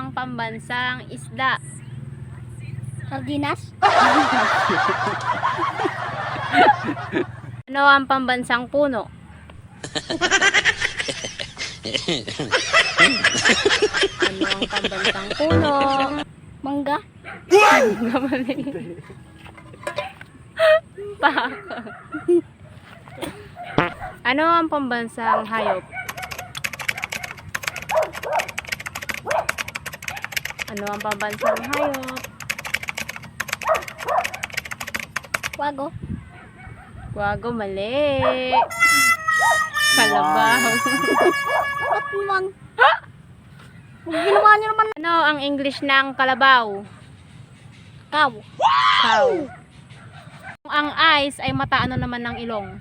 ang pambansang isda? Sardinas? Ano ang pambansang puno? Ano ang pambansang puno? Mangga? Mali. Pako. Ano ang pambansang hayop? Ano ang pambansang hayop? Wago? Wago, mali. Kalabaw. Ba't naman? Ginawa niyo naman. Ano ang English ng kalabaw? Cow. Cow. Kung ang eyes ay mata, ano naman ng ilong?